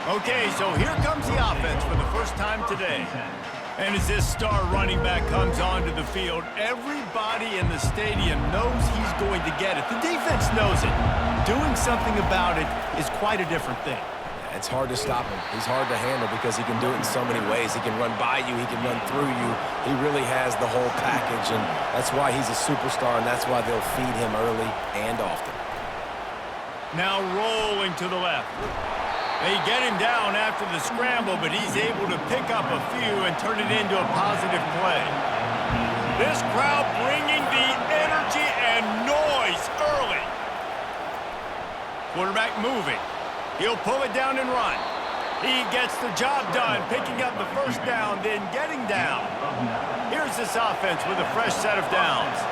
Okay, so here comes the offense for the first time today. And as this star running back comes onto the field, everybody in the stadium knows he's going to get it. The defense knows it. Doing something about it is quite a different thing. It's hard to stop him. He's hard to handle because he can do it in so many ways. He can run by you. He can run through you. He really has the whole package, and that's why he's a superstar, and that's why they'll feed him early and often. Now rolling to the left. They get him down after the scramble, but he's able to pick up a few and turn it into a positive play. This crowd bringing the energy and noise early. Quarterback moving. He'll pull it down and run. He gets the job done, picking up the first down, then getting down. Here's this offense with a fresh set of downs.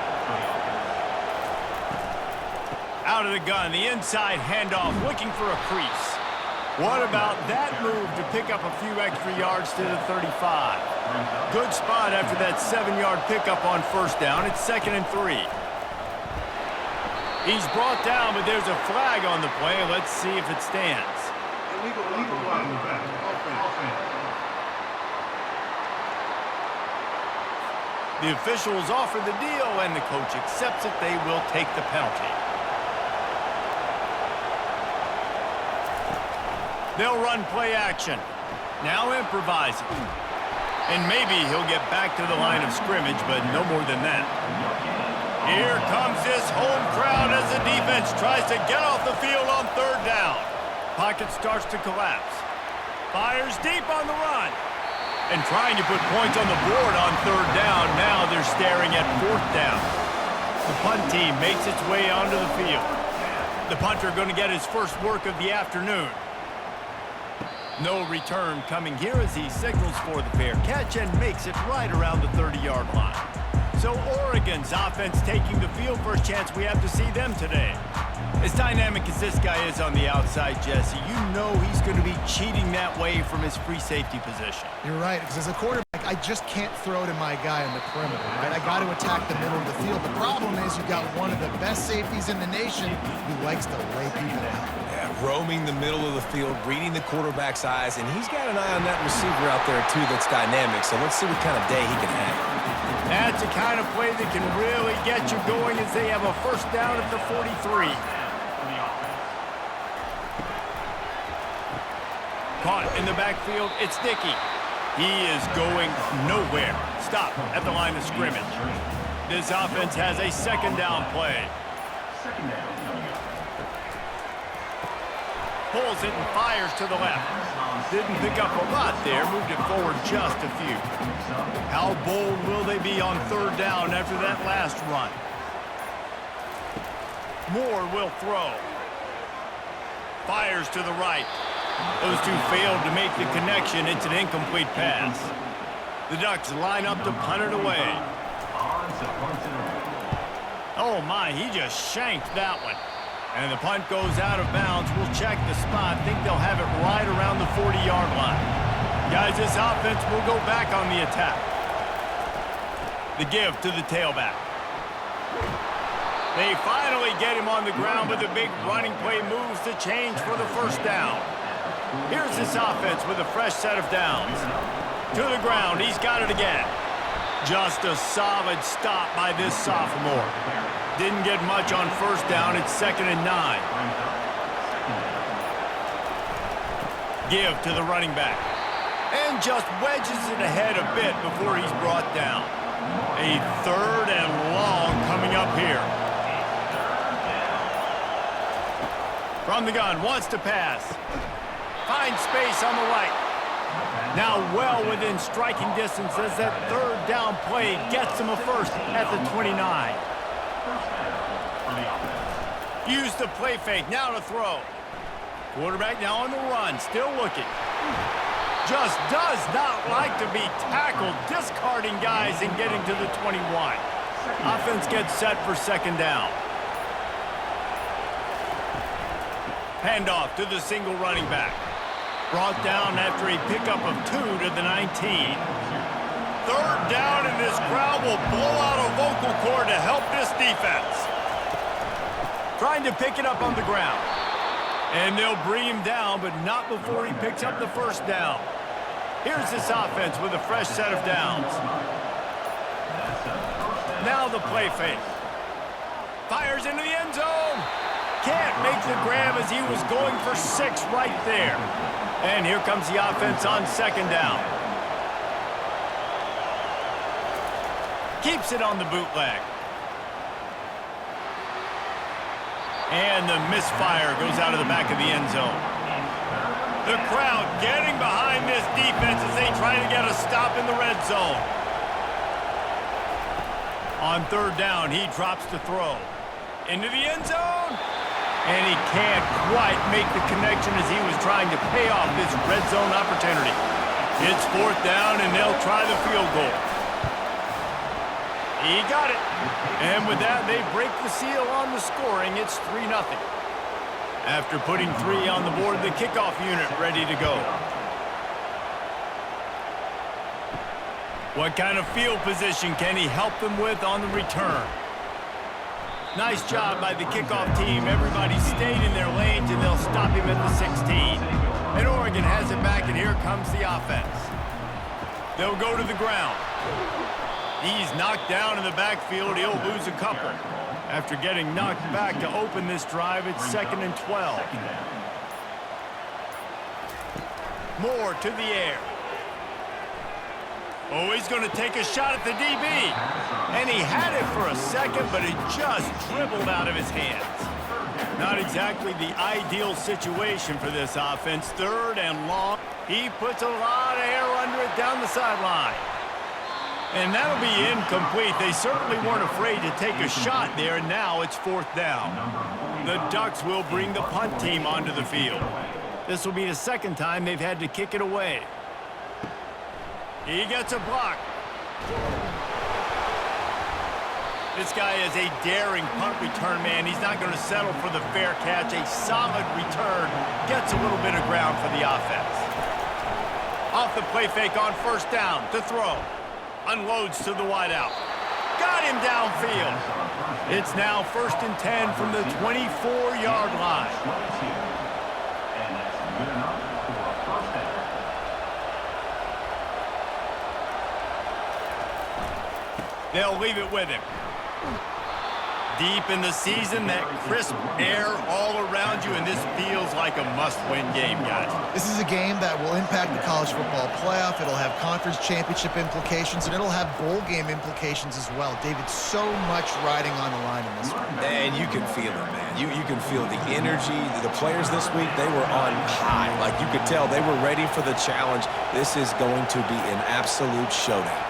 Out of the gun, the inside handoff, looking for a crease. What about that move to pick up a few extra yards to the 35? Good spot after that 7-yard pickup on first down. It's 2nd and 3. He's brought down, but there's a flag on the play. Let's see if it stands. The officials offer the deal, and the coach accepts it. They will take the penalty. They'll run play action. Now improvising. And maybe he'll get back to the line of scrimmage, but no more than that. Here comes this home crowd as the defense tries to get off the field on 3rd down. Pocket starts to collapse. Fires deep on the run. And trying to put points on the board on 3rd down. Now they're staring at 4th down. The punt team makes its way onto the field. The punter going to get his first work of the afternoon. No return coming here as he signals for the fair catch and makes it right around the 30-yard line. So Oregon's offense taking the field. First chance we have to see them today. As dynamic as this guy is on the outside, Jesse, you know he's going to be cheating that way from his free safety position. You're right, because as a quarterback, I just can't throw to my guy on the perimeter, right? I got to attack the middle of the field. The problem is you've got one of the best safeties in the nation who likes to lay people out. Yeah, roaming the middle of the field, reading the quarterback's eyes, and he's got an eye on that receiver out there, too, that's dynamic. So let's see what kind of day he can have. That's the kind of play that can really get you going as they have a first down at the 43. Caught in the backfield, it's Dickey. He is going nowhere. Stop at the line of scrimmage. This offense has a 2nd down play. Pulls it and fires to the left. Didn't pick up a lot there, moved it forward just a few. How bold will they be on 3rd down after that last run? Moore will throw. Fires to the right. Those two failed to make the connection. It's an incomplete pass. The Ducks line up to punt it away. Oh my, he just shanked that one. And the punt goes out of bounds. We'll check the spot. Think they'll have it right around the 40-yard line. Guys, this offense will go back on the attack. The give to the tailback. They finally get him on the ground, but the big running play moves the change for the first down. Here's this offense with a fresh set of downs. To the ground, he's got it again. Just a solid stop by this sophomore. Didn't get much on first down. It's 2nd and 9. Give to the running back. And just wedges it ahead a bit before he's brought down. A 3rd and long coming up here. From the gun, wants to pass. Finds space on the right. Now well within striking distance as that 3rd down play gets him a first at the 29. Use the play fake, now to throw. Quarterback now on the run, still looking. Just does not like to be tackled, discarding guys and getting to the 21. Offense gets set for 2nd down. Handoff to the single running back. Brought down after a pickup of 2 to the 19. 3rd down, and this crowd will blow out a vocal cord to help this defense. Trying to pick it up on the ground. And they'll bring him down, but not before he picks up the first down. Here's this offense with a fresh set of downs. Now the play fake. Fires into the end zone. Can't make the grab as he was going for 6 right there. And here comes the offense on second down. Keeps it on the bootleg. And the misfire goes out of the back of the end zone. The crowd getting behind this defense as they try to get a stop in the red zone. On third down, he drops to throw. Into the end zone. And he can't quite make the connection as he was trying to pay off this red zone opportunity. It's fourth down, and they'll try the field goal. He got it. And with that, they break the seal on the scoring. It's 3-0. After putting 3 on the board, the kickoff unit ready to go. What kind of field position can he help them with on the return? Nice job by the kickoff team. Everybody stayed in their lanes, and they'll stop him at the 16. And Oregon has it back, and here comes the offense. They'll go to the ground. He's knocked down in the backfield. He'll lose a couple. After getting knocked back to open this drive, it's 2nd and 12. Moore to the air. Oh, he's going to take a shot at the DB. And he had it for a second, but it just dribbled out of his hands. Not exactly the ideal situation for this offense. 3rd and long. He puts a lot of air under it down the sideline. And that'll be incomplete. They certainly weren't afraid to take a shot there. Now it's 4th down. The Ducks will bring the punt team onto the field. This will be the 2nd time they've had to kick it away. He gets a block. This guy is a daring punt return man. He's not going to settle for the fair catch. A solid return. Gets a little bit of ground for the offense. Off the play fake on first down to throw. Unloads to the wideout. Got him downfield. It's now 1st and 10 from the 24-yard line. They'll leave it with him. Deep in the season, that crisp air all around you, and this feels like a must-win game, guys. This is a game that will impact the college football playoff. It'll have conference championship implications, and it'll have bowl game implications as well. David, so much riding on the line in this one. And you can feel it, man. You can feel the energy. The players this week, they were on high. Like, you could tell they were ready for the challenge. This is going to be an absolute showdown.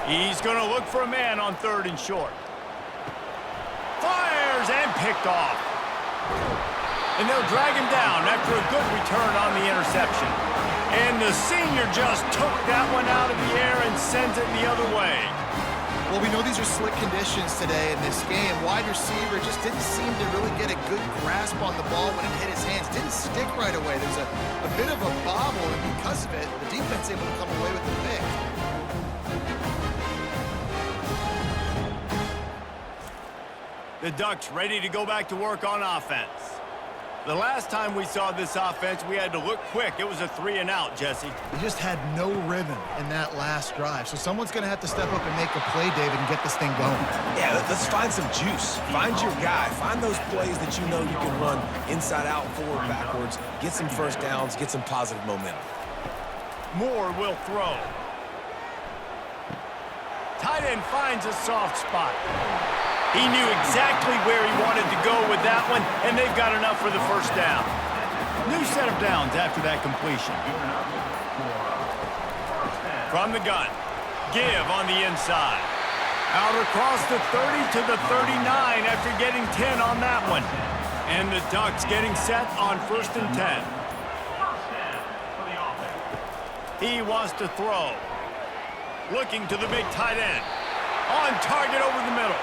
He's going to look for a man on 3rd and short. Fires and picked off. And they'll drag him down after a good return on the interception. And the senior just took that one out of the air and sends it the other way. Well, we know these are slick conditions today in this game. Wide receiver just didn't seem to really get a good grasp on the ball when it hit his hands. Didn't stick right away. There's a bit of a bobble, and because of it, the defense able to come away with the pick. The Ducks ready to go back to work on offense. The last time we saw this offense, we had to look quick. It was a 3-and-out, Jesse. We just had no rhythm in that last drive. So someone's going to have to step up and make a play, David, and get this thing going. Yeah, let's find some juice. Find your guy. Find those plays that you know you can run inside out, forward, backwards. Get some first downs. Get some positive momentum. Moore will throw. Tight end finds a soft spot. He knew exactly where he wanted to go with that one, and they've got enough for the first down. New set of downs after that completion. From the gun, give on the inside. Out across the 30 to the 39 after getting 10 on that one. And the Ducks getting set on 1st and 10. He wants to throw. Looking to the big tight end. On target over the middle.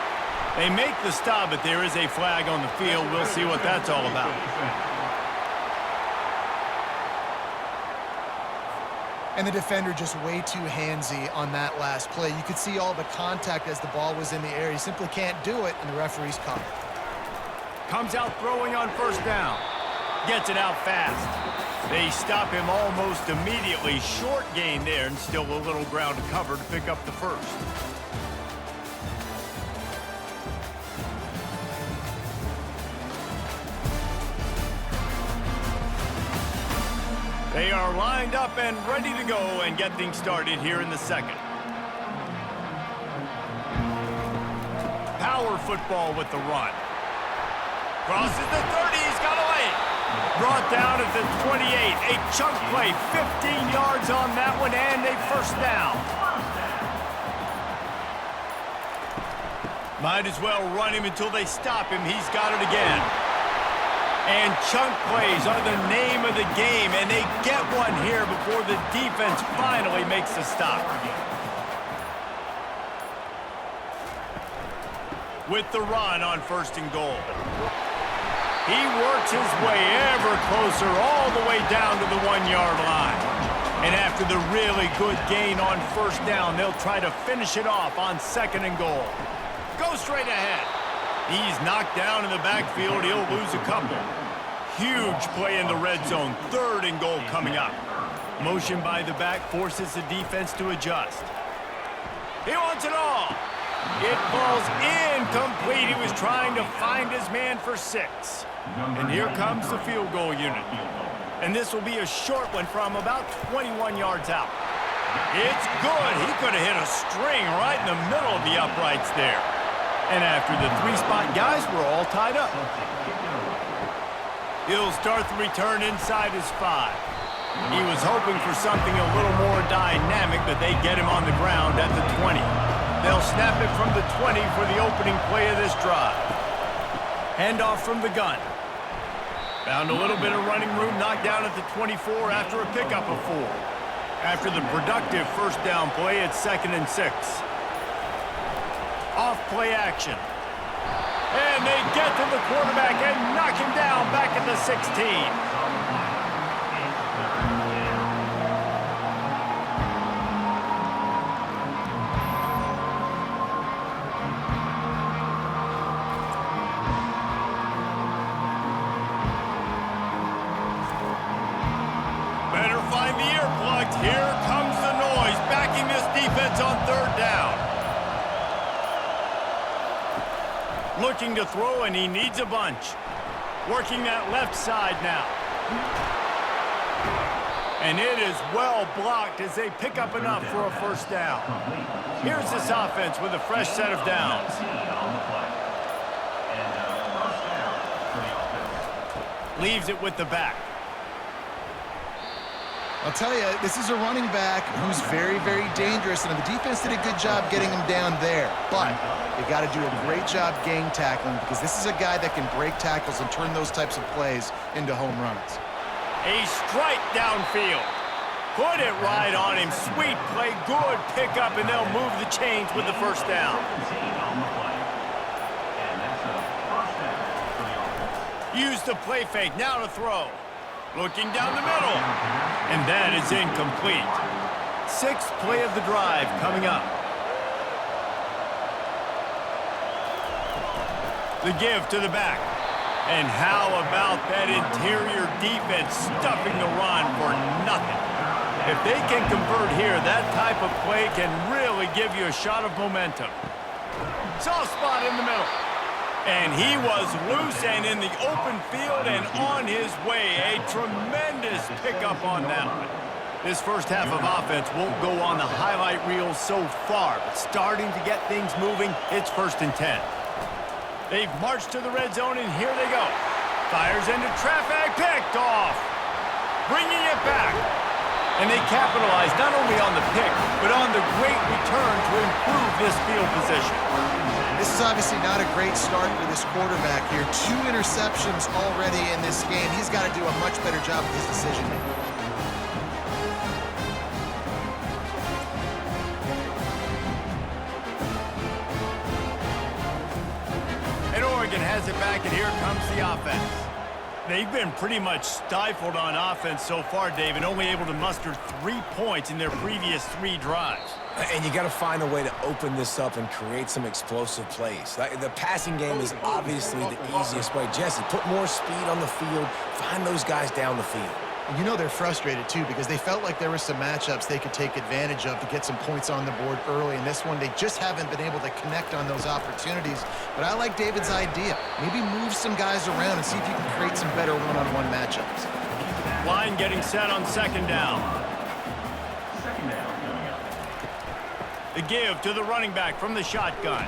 They make the stop, but there is a flag on the field. We'll see what that's all about. And the defender just way too handsy on that last play. You could see all the contact as the ball was in the air. He simply can't do it, and the referee's caught. Comes out throwing on first down. Gets it out fast. They stop him almost immediately. Short gain there, and still a little ground to cover to pick up the first. They are lined up and ready to go and get things started here in the second. Power football with the run. Crosses the 30, he's got a lane. Brought down at the 28, a chunk play, 15 yards on that one, and a first down. Might as well run him until they stop him. He's got it again. And chunk plays are the name of the game, and they get one here before the defense finally makes the stop. With the run on first and goal. He works his way ever closer all the way down to the 1-yard line. And after the really good gain on first down, they'll try to finish it off on second and goal. Go straight ahead. He's knocked down in the backfield. He'll lose a couple. Huge play in the red zone. Third and goal coming up. Motion by the back forces the defense to adjust. He wants it all. It falls incomplete. He was trying to find his man for 6. And here comes the field goal unit. And this will be a short one from about 21 yards out. It's good. He could have hit a string right in the middle of the uprights there. And after the 3-spot guys were all tied up. He'll start the return inside his 5. He was hoping for something a little more dynamic, but they get him on the ground at the 20. They'll snap it from the 20 for the opening play of this drive. Handoff from the gun. Found a little bit of running room, knocked down at the 24 after a pickup of 4. After the productive first down play, it's 2nd and 6. Off play action. And they get to the quarterback and knock him down back at the 16. Better find the earplugs. Here comes the noise, backing this defense on third down. Looking to throw, and he needs a bunch. Working that left side now. And it is well blocked as they pick up enough for a first down. Here's this offense with a fresh set of downs. Leaves it with the back. I'll tell you, this is a running back who's very, very dangerous, and the defense did a good job getting him down there. But they got to do a great job gang tackling, because this is a guy that can break tackles and turn those types of plays into home runs. A strike downfield. Put it right on him. Sweet play, good pickup, and they'll move the chains with the first down. Use the play fake, now to throw. Looking down the middle. And that is incomplete. 6th play of the drive coming up. The give to the back. And how about that interior defense stuffing the run for nothing? If they can convert here, that type of play can really give you a shot of momentum. Soft spot in the middle. And he was loose and in the open field and on his way. A tremendous pickup on that one. This first half of offense won't go on the highlight reel so far, but starting to get things moving, it's 1st and 10. They've marched to the red zone, and here they go. Fires into traffic, picked off. Bringing it back. And they capitalize not only on the pick, but on the great return to improve this field position. This is obviously not a great start for this quarterback here. 2 interceptions already in this game. He's got to do a much better job with his decision-making. And Oregon has it back, and here comes the offense. They've been pretty much stifled on offense so far, Dave, and only able to muster 3 points in their previous 3 drives. And you got to find a way to open this up and create some explosive plays. Like, the passing game is obviously the easiest way. Jesse, put more speed on the field. Find those guys down the field. And you know they're frustrated, too, because they felt like there were some matchups they could take advantage of to get some points on the board early. In this one, they just haven't been able to connect on those opportunities. But I like David's idea. Maybe move some guys around and see if you can create some better one-on-one matchups. Line getting set on second down. The give to the running back from the shotgun.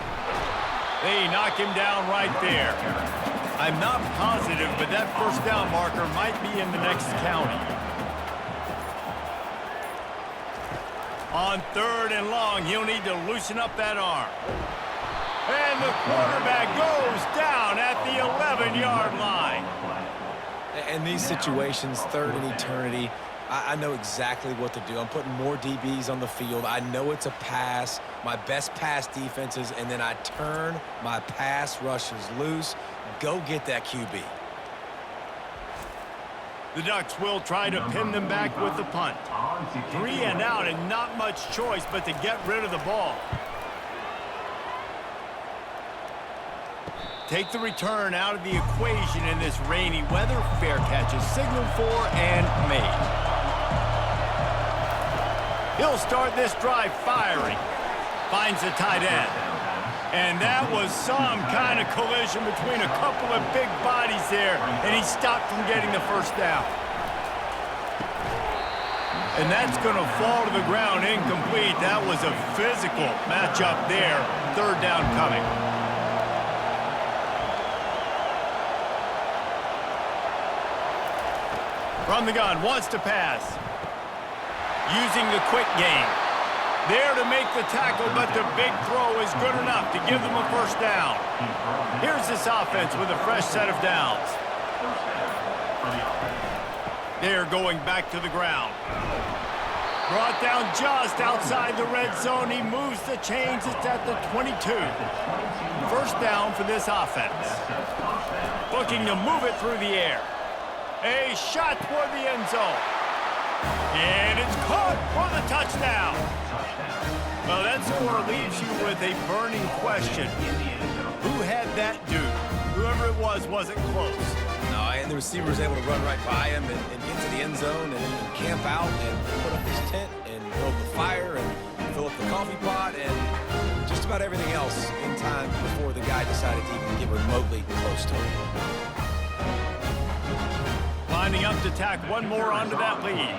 They knock him down right there. I'm not positive, but that first down marker might be in the next county. On 3rd and long, he'll need to loosen up that arm. And the quarterback goes down at the 11-yard line. In these situations, 3rd and eternity, I know exactly what to do. I'm putting more DBs on the field. I know it's a pass, my best pass defenses, and then I turn my pass rushers loose. Go get that QB. The Ducks will try to pin them back with the punt. 3 and out and not much choice but to get rid of the ball. Take the return out of the equation in this rainy weather. Fair catch is signaled for and made. He'll start this drive firing. Finds the tight end. And that was some kind of collision between a couple of big bodies there, and he stopped from getting the first down. And that's going to fall to the ground incomplete. That was a physical matchup there. 3rd down coming. From the gun, wants to pass. Using the quick game. There to make the tackle, but the big throw is good enough to give them a first down. Here's this offense with a fresh set of downs. They're going back to the ground. Brought down just outside the red zone. He moves the chains. It's at the 22. First down for this offense. Looking to move it through the air. A shot toward the end zone. And it's caught for the touchdown. Well, that score leaves you with a burning question. Who had that dude? Whoever it was wasn't close. No, and the receiver was able to run right by him and get to the end zone and camp out and put up his tent and build the fire and fill up the coffee pot and just about everything else in time before the guy decided to even get remotely close to him. Lining up to tack one more onto that lead.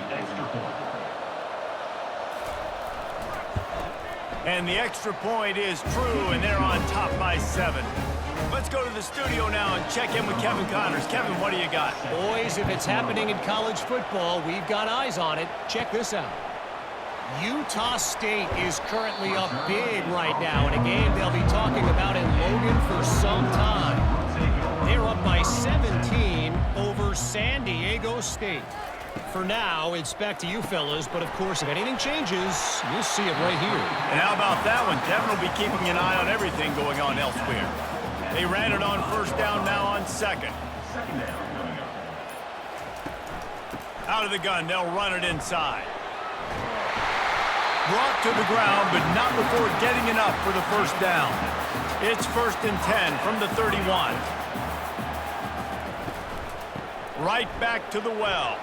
And the extra point is true, and they're on top by 7. Let's go to the studio now and check in with Kevin Connors. Kevin, what do you got? Boys, if it's happening in college football, we've got eyes on it. Check this out. Utah State is currently up big right now in a game they'll be talking about in Logan for some time. They're up by 17 over San Diego State. For now, it's back to you fellas, but of course, if anything changes, you'll see it right here. And how about that one? Kevin will be keeping an eye on everything going on elsewhere. They ran it on first down, now on second. Out of the gun, they'll run it inside. Brought to the ground, but not before getting enough for the first down. It's 1st and 10 from the 31. Right back to the well.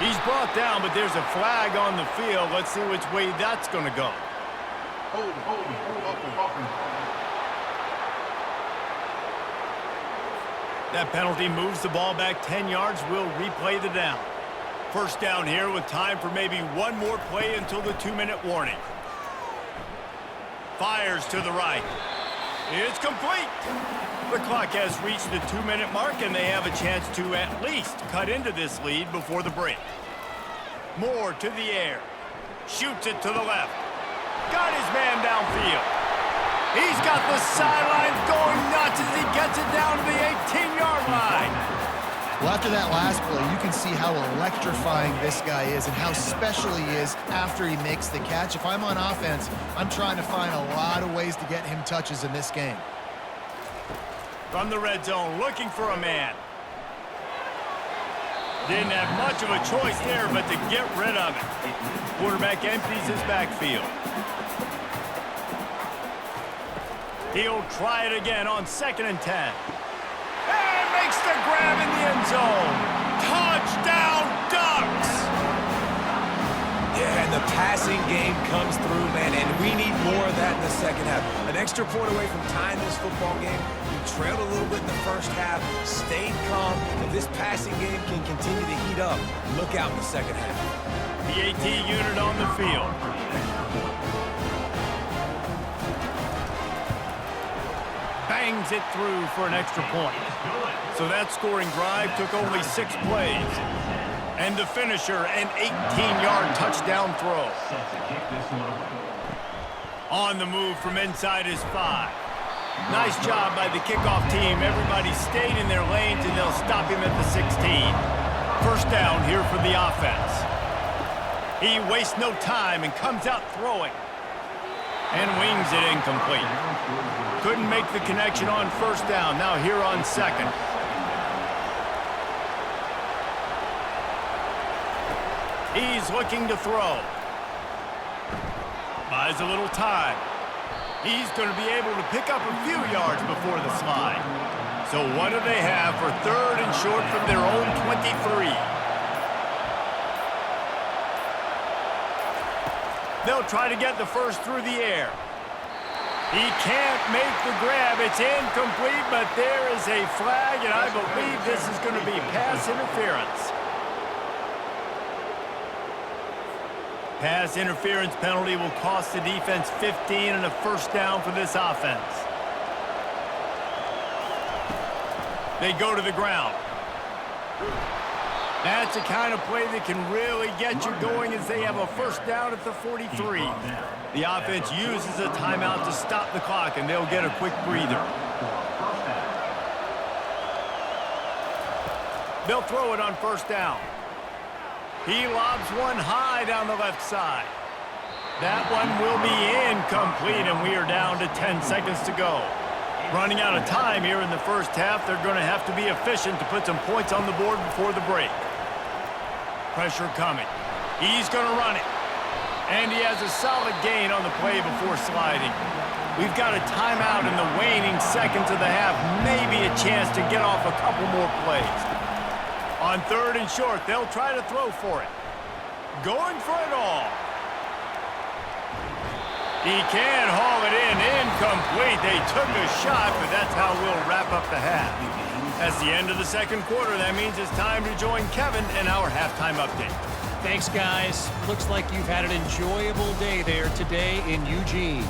He's brought down, but there's a flag on the field. Let's see which way that's going to go. That penalty moves the ball back 10 yards. We'll replay the down. First down here with time for maybe one more play until the 2-minute warning. Fires to the right. It's complete. The clock has reached the 2-minute mark, and they have a chance to at least cut into this lead before the break. Moore to the air. Shoots it to the left. Got his man downfield. He's got the sidelines going nuts as he gets it down to the 18-yard line. Well, after that last play, you can see how electrifying this guy is and how special he is after he makes the catch. If I'm on offense, I'm trying to find a lot of ways to get him touches in this game. From the red zone, looking for a man. Didn't have much of a choice there, but to get rid of it. Quarterback empties his backfield. He'll try it again on 2nd and 10. And makes the grab in the end zone. Touchdown, Ducks! Yeah, and the passing game comes through, man, and we need more of that in the second half. An extra point away from tying this football game. We trailed a little bit in the first half, stayed calm. If this passing game can continue to heat up, look out in the second half. PAT unit on the field. Bangs it through for an extra point. So that scoring drive took only 6 plays. And the finisher, an 18-yard touchdown throw. On the move from inside his 5. Nice job by the kickoff team. Everybody stayed in their lanes, and they'll stop him at the 16. First down here for the offense. He wastes no time and comes out throwing. And wings it incomplete. Couldn't make the connection on first down. Now here on 2nd. He's looking to throw. Buys a little time. He's going to be able to pick up a few yards before the slide. So what do they have for 3rd and short from their own 23? They'll try to get the first through the air. He can't make the grab. It's incomplete, but there is a flag, and I believe this is going to be pass interference. Pass interference penalty will cost the defense 15 and a first down for this offense. They go to the ground. That's the kind of play that can really get you going as they have a first down at the 43. The offense uses a timeout to stop the clock, and they'll get a quick breather. They'll throw it on first down. He lobs one high down the left side. That one will be incomplete, and we are down to 10 seconds to go. Running out of time here in the first half, they're going to have to be efficient to put some points on the board before the break. Pressure coming. He's going to run it. And he has a solid gain on the play before sliding. We've got a timeout in the waning seconds of the half. Maybe a chance to get off a couple more plays. On 3rd and short, they'll try to throw for it. Going for it all. He can't haul it in. Incomplete. They took a shot, but that's how we'll wrap up the half. That's the end of the second quarter. That means it's time to join Kevin in our halftime update. Thanks, guys. Looks like you've had an enjoyable day there today in Eugene.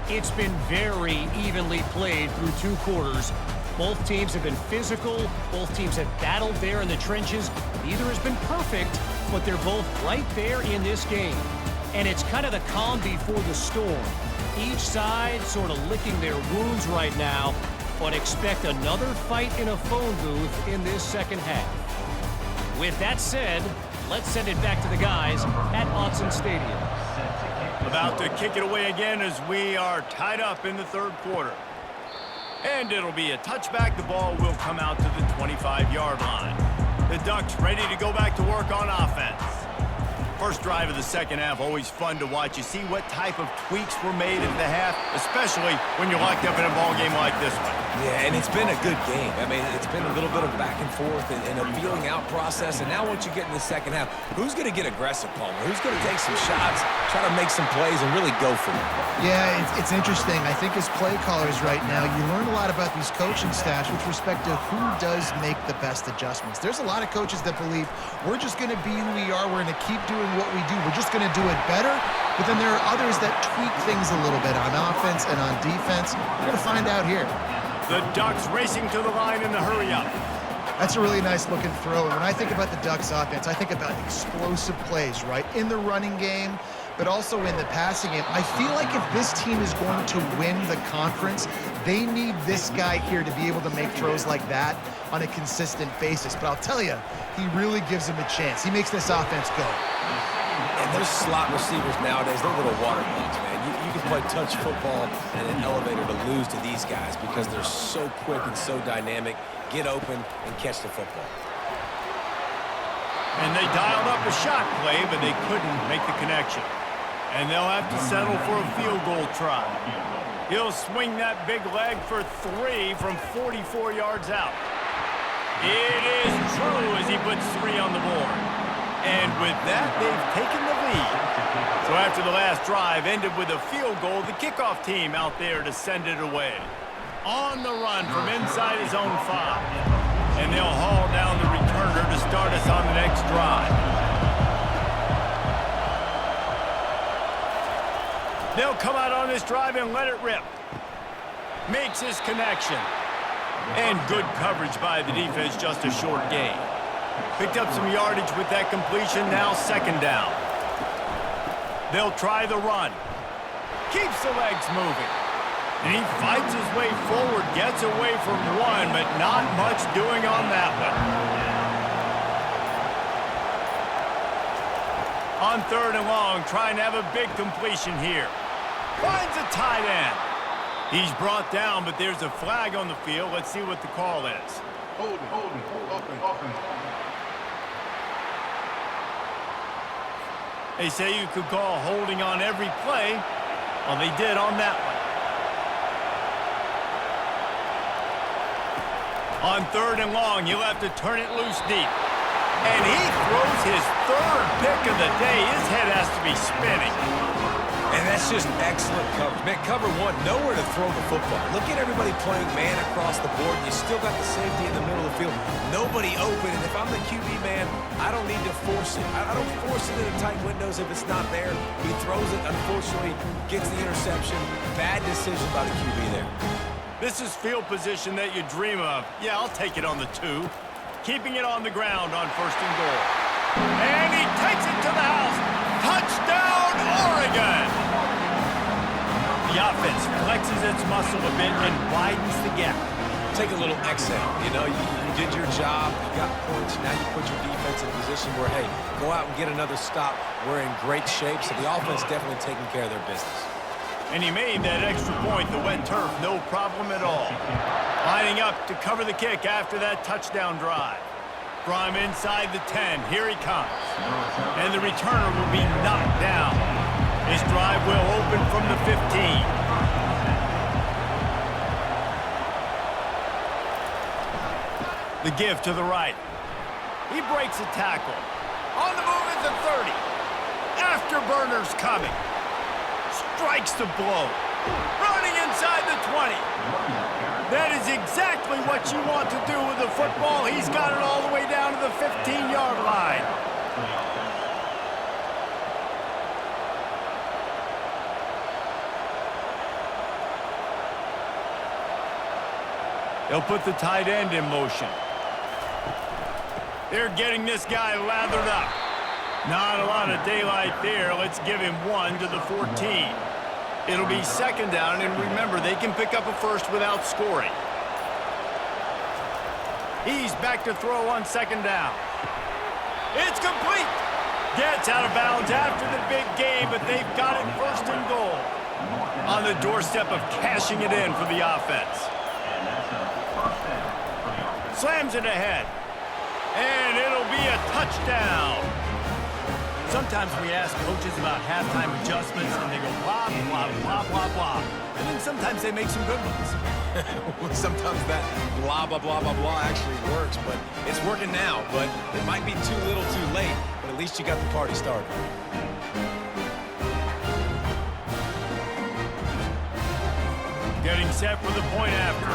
It's been very evenly played through 2 quarters. Both teams have been physical. Both teams have battled there in the trenches. Neither has been perfect, but they're both right there in this game. And it's kind of the calm before the storm. Each side sort of licking their wounds right now, but expect another fight in a phone booth in this second half. With that said, let's send it back to the guys at Autzen Stadium. About to kick it away again as we are tied up in the 3rd quarter. And it'll be a touchback. The ball will come out to the 25-yard line. The Ducks ready to go back to work on offense. First drive of the second half, always fun to watch. You see what type of tweaks were made in the half, especially when you're locked up in a ball game like this one. Yeah, and it's been a good game. I mean, it's been a little bit of back and forth and a feeling out process. And now once you get in the second half, who's going to get aggressive, Palmer? Who's going to take some shots, try to make some plays, and really go for it? Yeah, it's interesting. I think as play callers right now, you learn a lot about these coaching staffs with respect to who does make the best adjustments. There's a lot of coaches that believe we're just going to be who we are. We're going to keep doing what we do. We're just going to do it better. But then there are others that tweak things a little bit on offense and on defense. We're going to find out here. The Ducks racing to the line in the hurry-up. That's a really nice-looking throw. And when I think about the Ducks offense, I think about explosive plays, right? In the running game, but also in the passing game. I feel like if this team is going to win the conference, they need this guy here to be able to make throws like that on a consistent basis. But I'll tell you, he really gives them a chance. He makes this offense go. And those slot receivers nowadays, they're little water bugs, man. You can play touch football in an elevator to lose to these guys because they're so quick and so dynamic. Get open and catch the football. And they dialed up a shot play, but they couldn't make the connection. And they'll have to settle for a field goal try. He'll swing that big leg for 3 from 44 yards out. It is true as he puts 3 on the board. And with that, they've taken the lead. So after the last drive ended with a field goal, the kickoff team out there to send it away. On the run from inside his own 5. And they'll haul down the returner to start us on the next drive. They'll come out on this drive and let it rip. Makes his connection. And good coverage by the defense, just a short gain. Picked up some yardage with that completion, now second down. They'll try the run. Keeps the legs moving. And he fights his way forward, gets away from 1, but not much doing on that one. On 3rd and long, trying to have a big completion here. Finds a tight end. He's brought down, but there's a flag on the field. Let's see what the call is. Holding, open. They say you could call holding on every play. Well, they did on that one. On 3rd and long, he'll have to turn it loose deep. And he throws his 3rd pick of the day. His head has to be spinning. And that's just excellent coverage. Man, cover 1, nowhere to throw the football. Look at everybody playing man across the board. You still got the safety in the middle of the field. Nobody open. And if I'm the QB man, I don't need to force it. I don't force it into tight windows if it's not there. He throws it, unfortunately, gets the interception. Bad decision by the QB there. This is field position that you dream of. Yeah, I'll take it on the 2. Keeping it on the ground on 1st and goal. And he takes it to the house. Touchdown, Oregon! The offense flexes its muscle a bit and widens the gap. Take a little exhale. You know, you did your job. You got points. Now you put your defense in position where, hey, go out and get another stop. We're in great shape, so the offense definitely taking care of their business. And he made that extra point, the wet turf, no problem at all. Lining up to cover the kick after that touchdown drive. From inside the 10, here he comes. And the returner will be knocked down. His drive will open from the 15. The give to the right. He breaks a tackle. On the move at the 30. Afterburner's coming. Strikes the blow. Running inside the 20. That is exactly what you want to do with the football. He's got it all the way down to the 15-yard line. They'll put the tight end in motion. They're getting this guy lathered up. Not a lot of daylight there. Let's give him 1 to the 14. It'll be second down, and remember, they can pick up a first without scoring. He's back to throw on second down. It's complete. Gets out of bounds after the big game, but they've got it 1st and goal. On the doorstep of cashing it in for the offense. Slams it ahead. And it'll be a touchdown. Sometimes we ask coaches about halftime adjustments, and they go blah, blah, blah, blah, blah. And then sometimes they make some good ones. Sometimes that blah, blah, blah, blah, blah actually works, but it's working now. But it might be too little too late, but at least you got the party started. Getting set for the point after.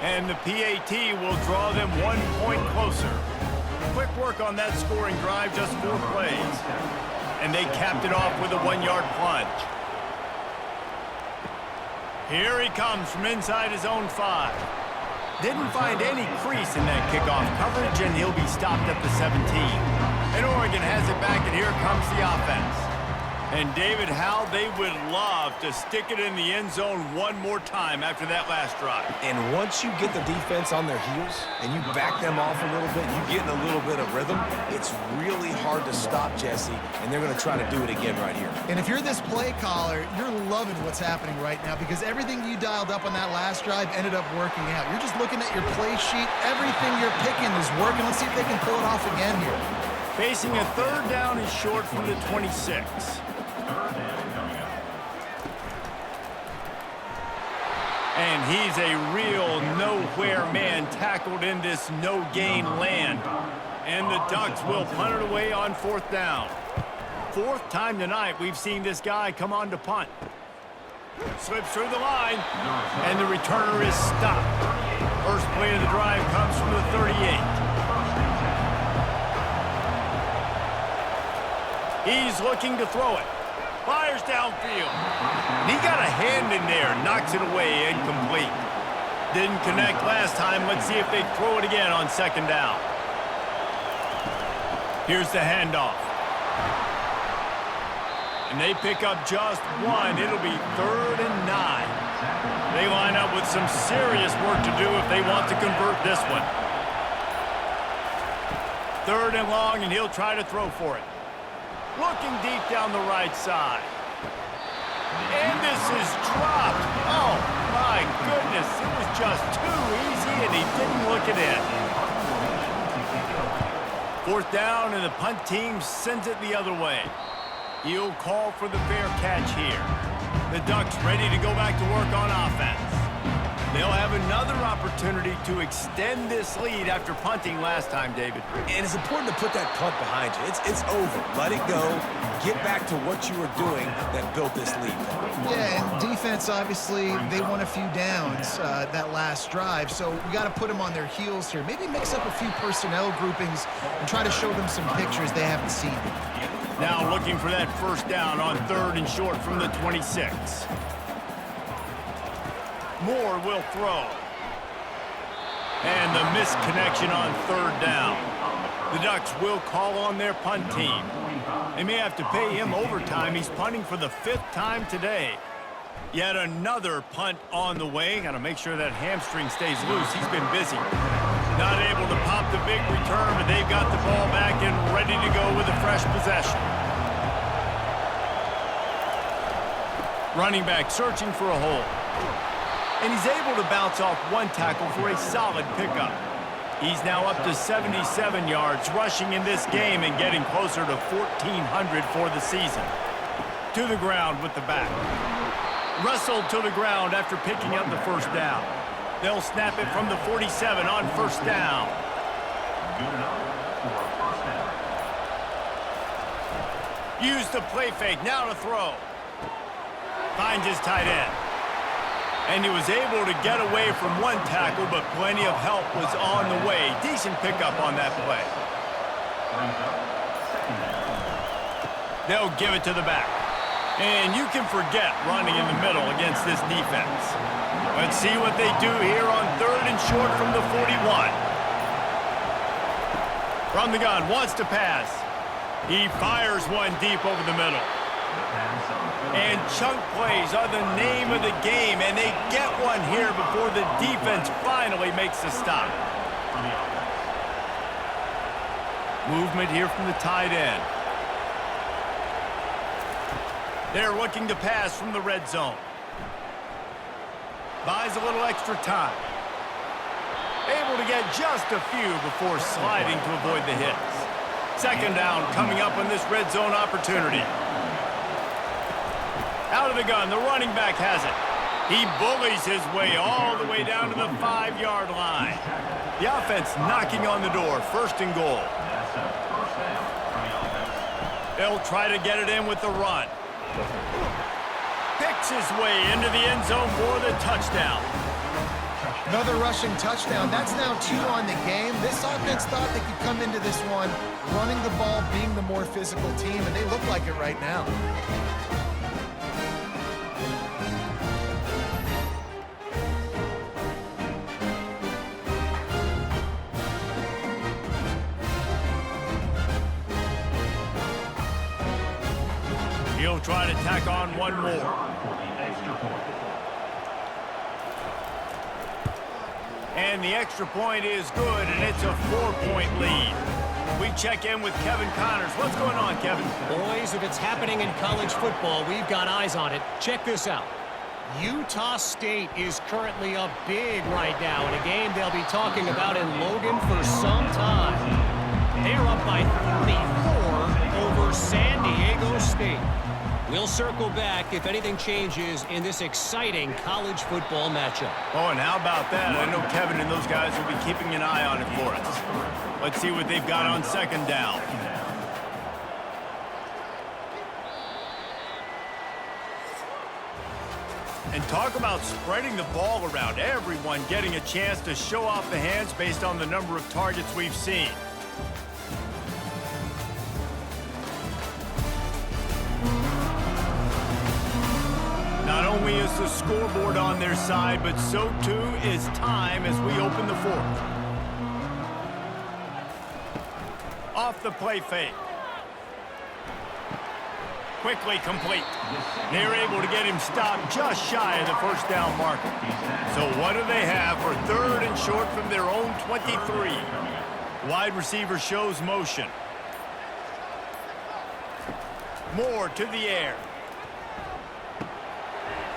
And the PAT will draw them 1 point closer. Quick work on that scoring drive, just 4 plays. And they capped it off with a 1-yard plunge. Here he comes from inside his own 5. Didn't find any crease in that kickoff coverage, and he'll be stopped at the 17. And Oregon has it back, and here comes the offense. And David, how they would love to stick it in the end zone one more time after that last drive. And once you get the defense on their heels and you back them off a little bit, you get in a little bit of rhythm, it's really hard to stop, Jesse, and they're going to try to do it again right here. And if you're this play caller, you're loving what's happening right now because everything you dialed up on that last drive ended up working out. You're just looking at your play sheet. Everything you're picking is working. Let's see if they can pull it off again here. Facing a third down and short from the 26. And he's a real nowhere man tackled in this no-gain land. And the Ducks will punt it away on fourth down. Fourth time tonight we've seen this guy come on to punt. Slips through the line, and the returner is stopped. First play of the drive comes from the 38. He's looking to throw it. Fires downfield. And he got a hand in there, knocks it away, incomplete. Didn't connect last time. Let's see if they throw it again on second down. Here's the handoff. And they pick up just one. It'll be 3rd and 9. They line up with some serious work to do if they want to convert this one. 3rd and long, and he'll try to throw for it. Looking deep down the right side. And this is dropped. Oh, my goodness. It was just too easy, and he didn't look it in. 4th down, and the punt team sends it the other way. He'll call for the fair catch here. The Ducks ready to go back to work on offense. They'll have another opportunity to extend this lead after punting last time, David. And it's important to put that punt behind you. It's over. Let it go. Get back to what you were doing that built this lead. Yeah, and defense, obviously, they won a few downs that last drive, so we got to put them on their heels here. Maybe mix up a few personnel groupings and try to show them some pictures they haven't seen. Now looking for that first down on 3rd and short from the 26. Moore will throw. And the missed connection on 3rd down. The Ducks will call on their punt team. They may have to pay him overtime. He's punting for the 5th time today. Yet another punt on the way. Got to make sure that hamstring stays loose. He's been busy. Not able to pop the big return, but they've got the ball back and ready to go with a fresh possession. Running back searching for a hole. And he's able to bounce off one tackle for a solid pickup. He's now up to 77 yards rushing in this game and getting closer to 1,400 for the season. To the ground with the back. Wrestled to the ground after picking up the first down. They'll snap it from the 47 on first down. Use the play fake, now to throw. Finds his tight end. And he was able to get away from one tackle, but plenty of help was on the way. Decent pickup on that play. They'll give it to the back. And you can forget running in the middle against this defense. Let's see what they do here on 3rd and short from the 41. From the gun, wants to pass. He fires one deep over the middle. And chunk plays are the name of the game, and they get one here before the defense finally makes a stop. Movement here from the tight end. They're looking to pass from the red zone. Buys a little extra time. Able to get just a few before sliding to avoid the hits. Second down coming up on this red zone opportunity. Out of the gun, the running back has it. He bullies his way all the way down to the 5-yard line. The offense knocking on the door, 1st and goal. They'll try to get it in with the run. Picks his way into the end zone for the touchdown. Another rushing touchdown. That's now 2 on the game. This offense thought they could come into this one running the ball, being the more physical team, and they look like it right now. He'll try to tack on one more. And the extra point is good, and it's a 4-point lead. We check in with Kevin Connors. What's going on, Kevin? Boys, if it's happening in college football, we've got eyes on it. Check this out. Utah State is currently up big right now in a game they'll be talking about in Logan for some time. They're up by 34 over San Diego State. We'll circle back if anything changes in this exciting college football matchup. Oh, and how about that? I know Kevin and those guys will be keeping an eye on it for us. Let's see what they've got on second down. And talk about spreading the ball around. Everyone getting a chance to show off the hands based on the number of targets we've seen. Not only is the scoreboard on their side, but so too is time as we open the fourth. Off the play fake. Quickly complete. They're able to get him stopped just shy of the first down marker. So what do they have for third and short from their own 23? Wide receiver shows motion. Moore to the air.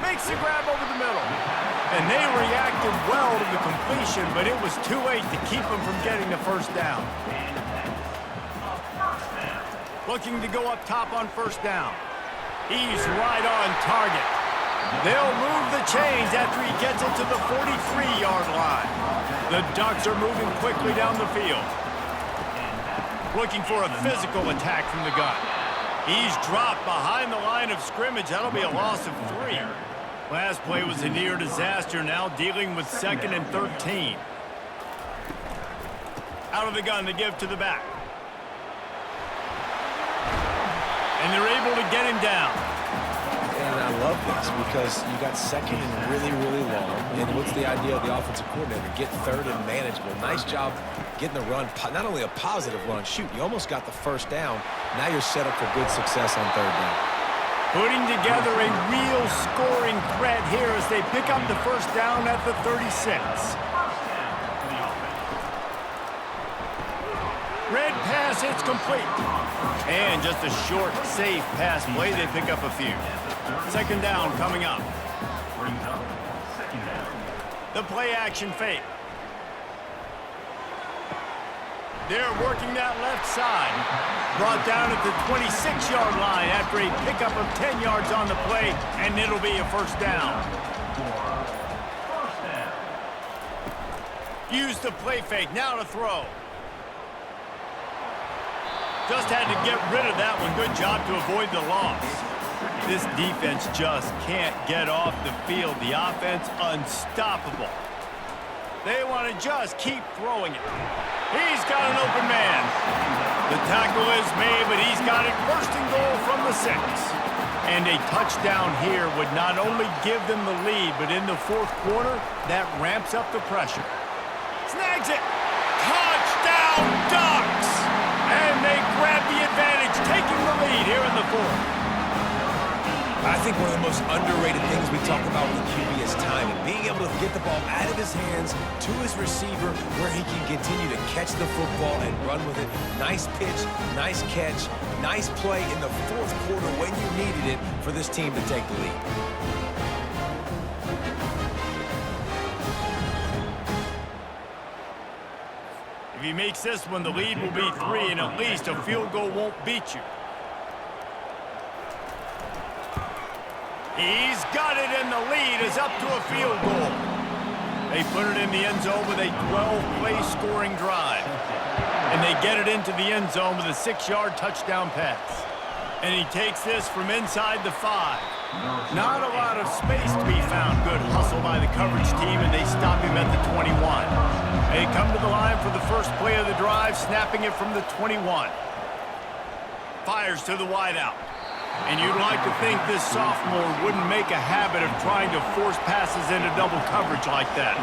Makes the grab over the middle. And they reacted well to the completion, but it was too late to keep them from getting the first down. Looking to go up top on first down. He's right on target. They'll move the chains after he gets it to the 43-yard line. The Ducks are moving quickly down the field. Looking for a physical attack from the gun. He's dropped behind the line of scrimmage. That'll be a loss of 3. Last play was a near disaster, now dealing with 2nd and 13. Out of the gun to give to the back. And they're able to get him down. And I love this because you got second and really, really long. And what's the idea of the offensive coordinator? Get third and manageable. Nice job getting the run. Not only a positive run, shoot, you almost got the first down. Now you're set up for good success on third down. Putting together a real scoring threat here as they pick up the first down at the 36. Red pass, it's complete. And just a short, safe pass play. They pick up a few. Second down coming up. The play action fake. They're working that left side. Brought down at the 26-yard line after a pickup of 10 yards on the play, and it'll be a first down. Use the play fake, now to throw. Just had to get rid of that one. Good job to avoid the loss. This defense just can't get off the field. The offense unstoppable. They want to just keep throwing it. He's got an open man. The tackle is made, but he's got it first and goal from the 6. And a touchdown here would not only give them the lead, but in the fourth quarter, that ramps up the pressure. Snags it. Touchdown, Ducks! And they grab the advantage, taking the lead here in the fourth. I think one of the most underrated things we talk about with QB is timing. Being able to get the ball out of his hands to his receiver where he can continue to catch the football and run with it. Nice pitch, nice catch, nice play in the fourth quarter when you needed it for this team to take the lead. If he makes this one, the lead will be 3, and at least a field goal won't beat you. He's got it, and the lead is up to a field goal. They put it in the end zone with a 12-play scoring drive. And they get it into the end zone with a 6-yard touchdown pass. And he takes this from inside the 5. Not a lot of space to be found. Good hustle by the coverage team, and they stop him at the 21. They come to the line for the first play of the drive, snapping it from the 21. Fires to the wideout. And you'd like to think this sophomore wouldn't make a habit of trying to force passes into double coverage like that.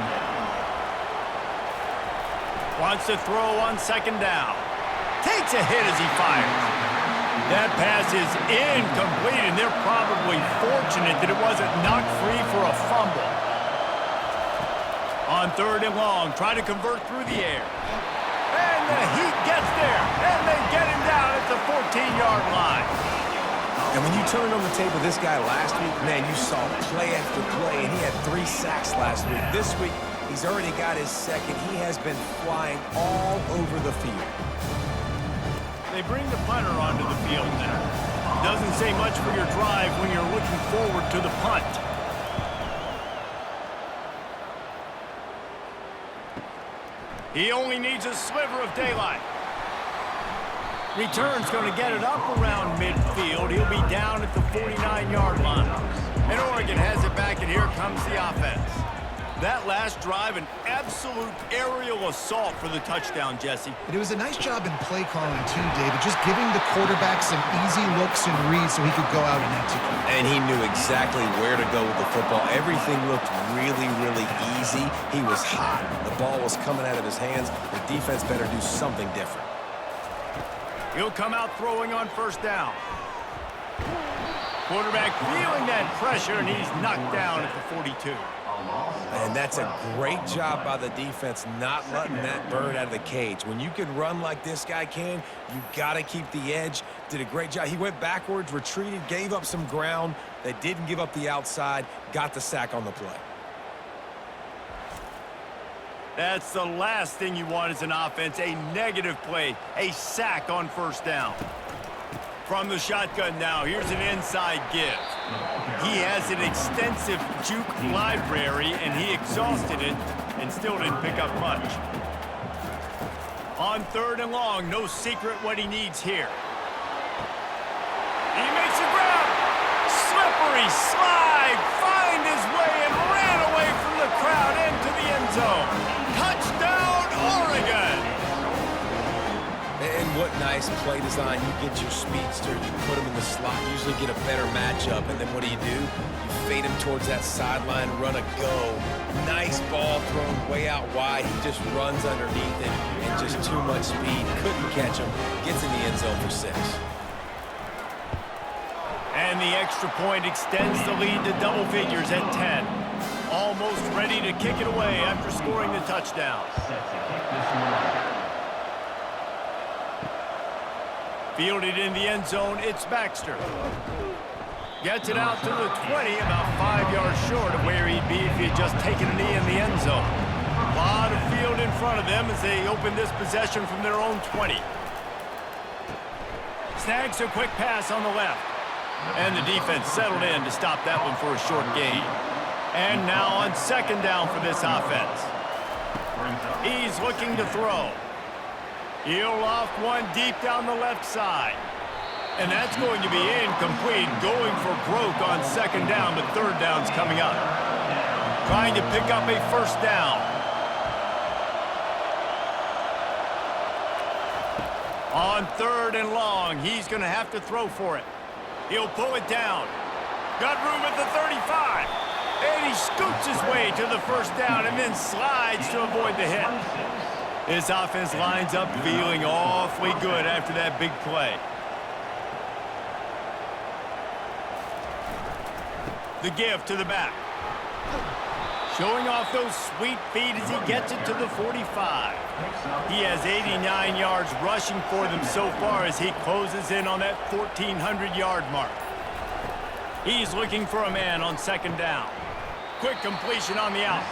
Wants to throw on second down. Takes a hit as he fires. That pass is incomplete, and they're probably fortunate that it wasn't knocked free for a fumble. On 3rd and long, try to convert through the air. And the Heat gets there, and they get him down at the 14-yard line. And when you turned on the tape of this guy last week, man, you saw play after play, and he had 3 sacks last week. This week, he's already got his 2nd. He has been flying all over the field. They bring the punter onto the field now. Doesn't say much for your drive when you're looking forward to the punt. He only needs a sliver of daylight. Return's going to get it up around midfield. He'll be down at the 49-yard line. And Oregon has it back, and here comes the offense. That last drive, an absolute aerial assault for the touchdown, Jesse. And it was a nice job in play calling too, David, just giving the quarterback some easy looks and reads so he could go out and execute. And he knew exactly where to go with the football. Everything looked really, really easy. He was hot. The ball was coming out of his hands. The defense better do something different. He'll come out throwing on 1st down. Quarterback feeling that pressure, and he's knocked down at the 42. And that's a great job by the defense not letting that bird out of the cage. When you can run like this guy can, you got to keep the edge. Did a great job. He went backwards, retreated, gave up some ground. They didn't give up the outside, got the sack on the play. That's the last thing you want as an offense, a negative play, a sack on 1st down. From the shotgun now, here's an inside give. He has an extensive juke library, and he exhausted it and still didn't pick up much. On 3rd and long, no secret what he needs here. He makes a grab. Slippery slide, find his way, and ran away from the crowd into the end zone. Touchdown, Oregon! And what nice play design. You get your speedster, you put him in the slot, usually get a better matchup, and then what do? You fade him towards that sideline, run a go. Nice ball thrown way out wide. He just runs underneath it, and just too much speed. Couldn't catch him. Gets in the end zone for 6. And the extra point extends the lead to double figures at 10. Almost ready to kick it away after scoring the touchdown. Fielded in the end zone, it's Baxter. Gets it out to the 20, about 5 yards short of where he'd be if he had just taken a knee in the end zone. A lot of field in front of them as they open this possession from their own 20. Snags a quick pass on the left. And the defense settled in to stop that one for a short gain. And now on 2nd down for this offense. He's looking to throw. He'll loft one deep down the left side. And that's going to be incomplete, going for broke on 2nd down, but 3rd down's coming up. Trying to pick up a 1st down. On 3rd and long, he's going to have to throw for it. He'll pull it down. Got room at the 35. And he scoots his way to the 1st down and then slides to avoid the hit. This offense lines up feeling awfully good after that big play. The give to the back. Showing off those sweet feet as he gets it to the 45. He has 89 yards rushing for them so far as he closes in on that 1,400-yard mark. He's looking for a man on 2nd down. Quick completion on the out.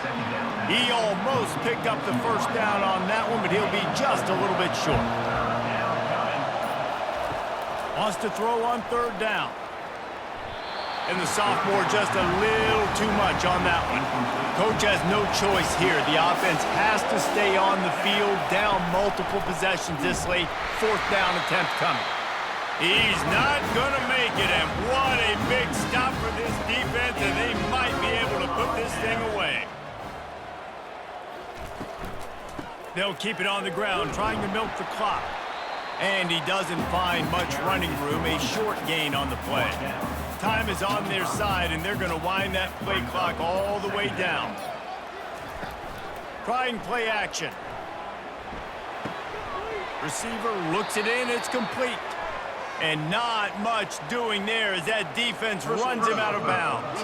He almost picked up the 1st down on that one, but he'll be just a little bit short. Wants to throw on 3rd down. And the sophomore just a little too much on that one. Coach has no choice here. The offense has to stay on the field, down multiple possessions this late. 4th down attempt coming. He's not going to make it, and what a big stop for this defense, and they might be able to put this thing away. They'll keep it on the ground, trying to milk the clock. And he doesn't find much running room, a short gain on the play. Time is on their side, and they're going to wind that play clock all the way down. Trying play action. Receiver looks it in, it's complete. And not much doing there as that defense runs him out of bounds.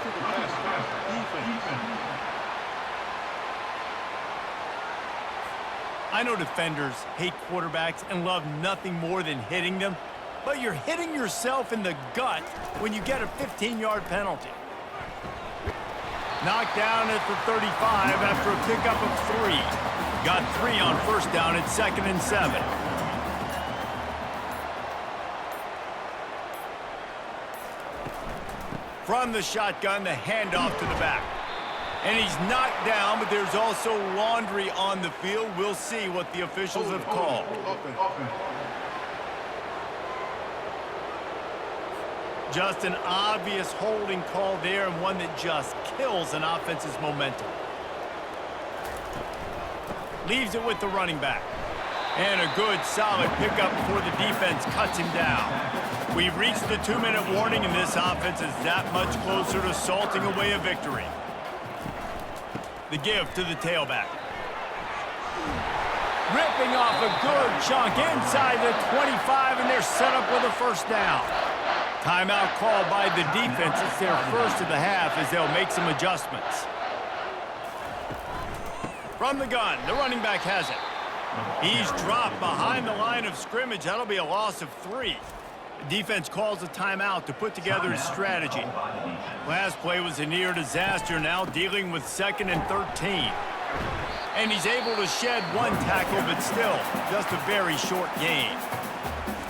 I know defenders hate quarterbacks and love nothing more than hitting them, but you're hitting yourself in the gut when you get a 15-yard penalty. Knocked down at the 35 after a pickup of 3. Got 3 on first down at 2nd and 7. From the shotgun, the handoff to the back. And he's knocked down, but there's also laundry on the field. We'll see what the officials have called. Just an obvious holding call there, and one that just kills an offense's momentum. Leaves it with the running back. And a good, solid pickup before the defense cuts him down. We've reached the 2-minute warning, and this offense is that much closer to salting away a victory. The give to the tailback. Ripping off a good chunk inside the 25, and they're set up with a first down. Timeout called by the defense. It's their first of the half as they'll make some adjustments. From the gun, the running back has it. He's dropped behind the line of scrimmage. That'll be a loss of 3. The defense calls a timeout to put together his strategy. Last play was a near disaster, now dealing with 2nd and 13. And he's able to shed 1 tackle, but still, just a very short gain.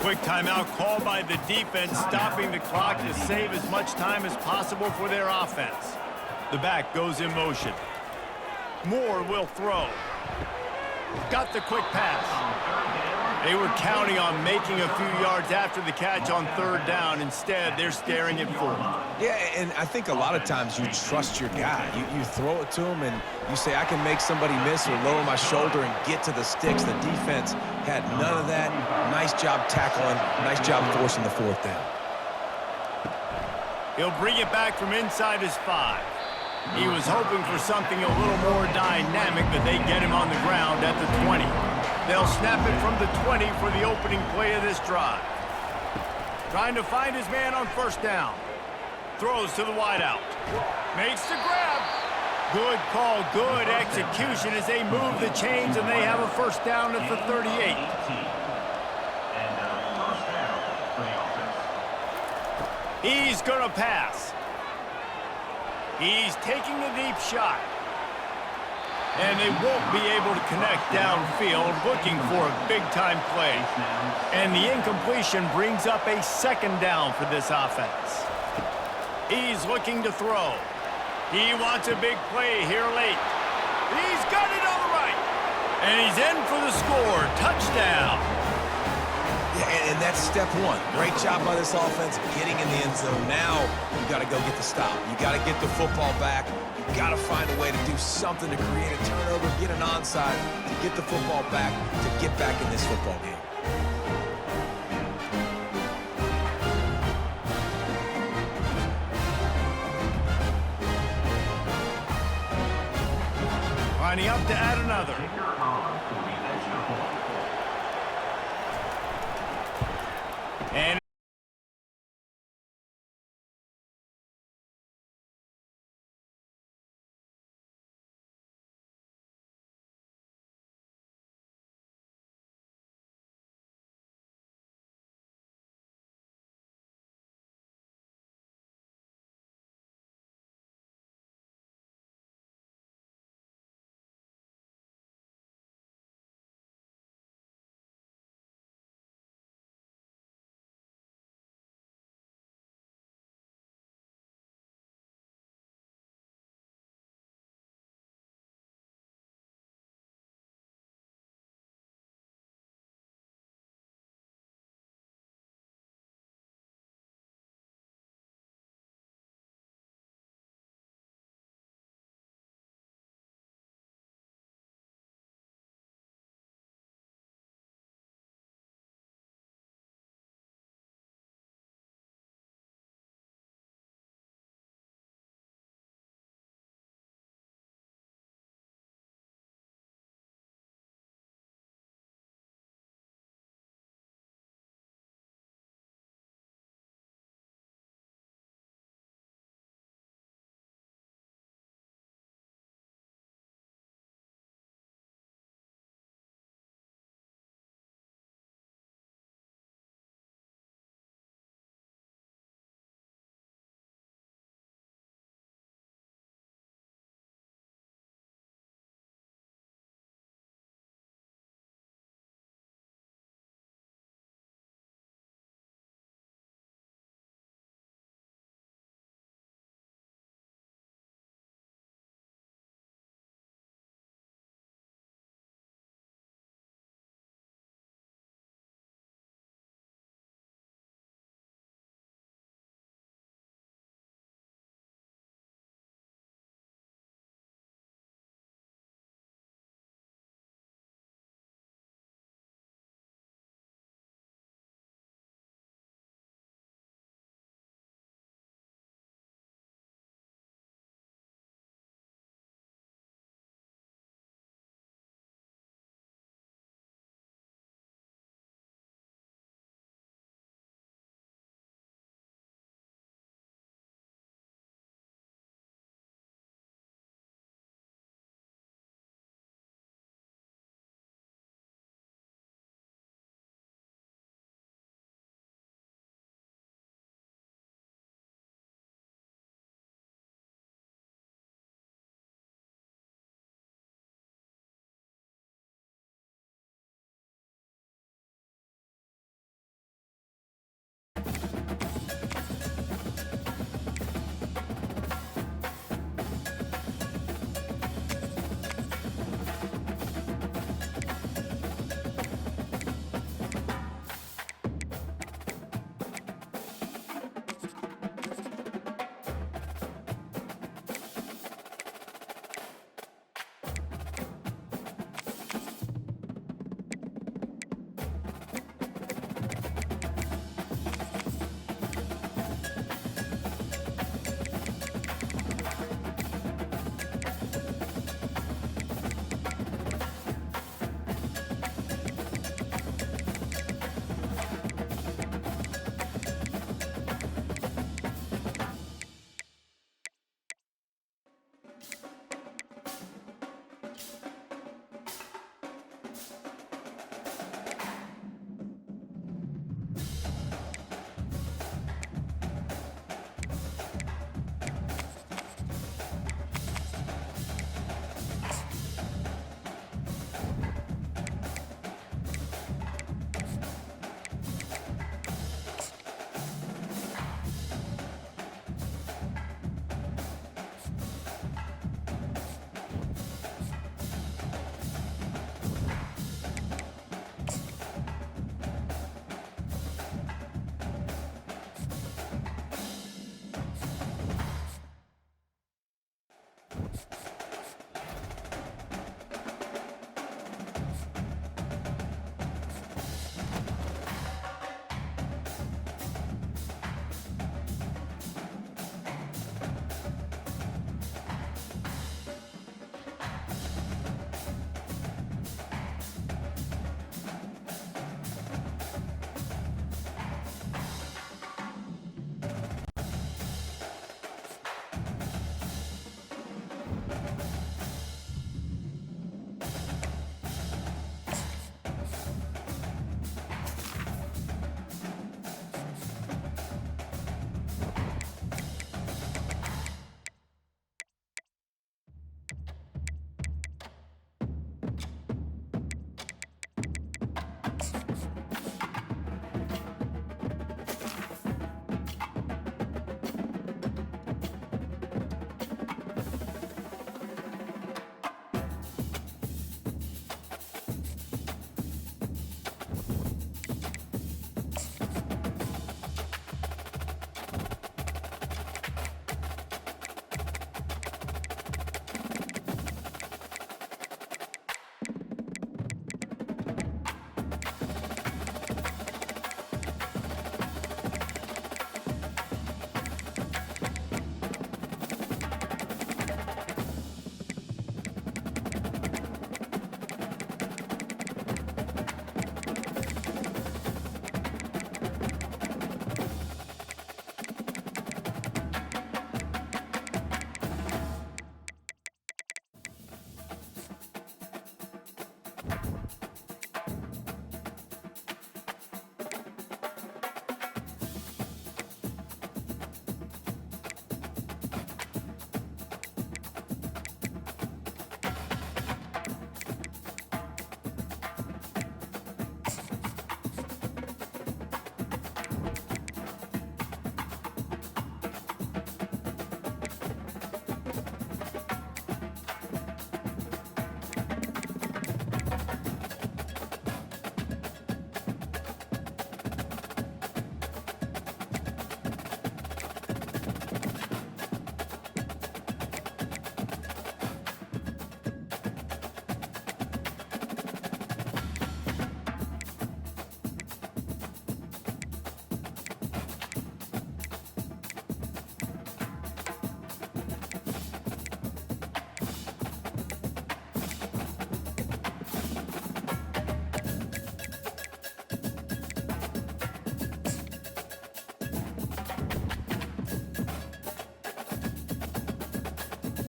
Quick timeout called by the defense, stopping the clock to save as much time as possible for their offense. The back goes in motion. Moore will throw. Got the quick pass. They were counting on making a few yards after the catch on 3rd down. Instead, they're staring at 4th. Yeah, and I think a lot of times you trust your guy. You throw it to him, and you say, I can make somebody miss or lower my shoulder and get to the sticks. The defense had none of that. Nice job tackling. Nice job forcing the 4th down. He'll bring it back from inside his 5. He was hoping for something a little more dynamic, but they get him on the ground at the 20. They'll snap it from the 20 for the opening play of this drive. Trying to find his man on first down. Throws to the wideout. Makes the grab. Good call, good execution as they move the chains, and they have a first down at the 38. He's going to pass. He's taking a deep shot. And they won't be able to connect downfield, looking for a big-time play. And the incompletion brings up a 2nd down for this offense. He's looking to throw. He wants a big play here late. He's got it on the right. And he's in for the score. Touchdown. Yeah, and that's step 1. Great job by this offense getting in the end zone. Now you got to go get the stop. You got to get the football back. You got to find a way to do something to create a turnover, get an onside, to get the football back, to get back in this football game. Lining up to add another. And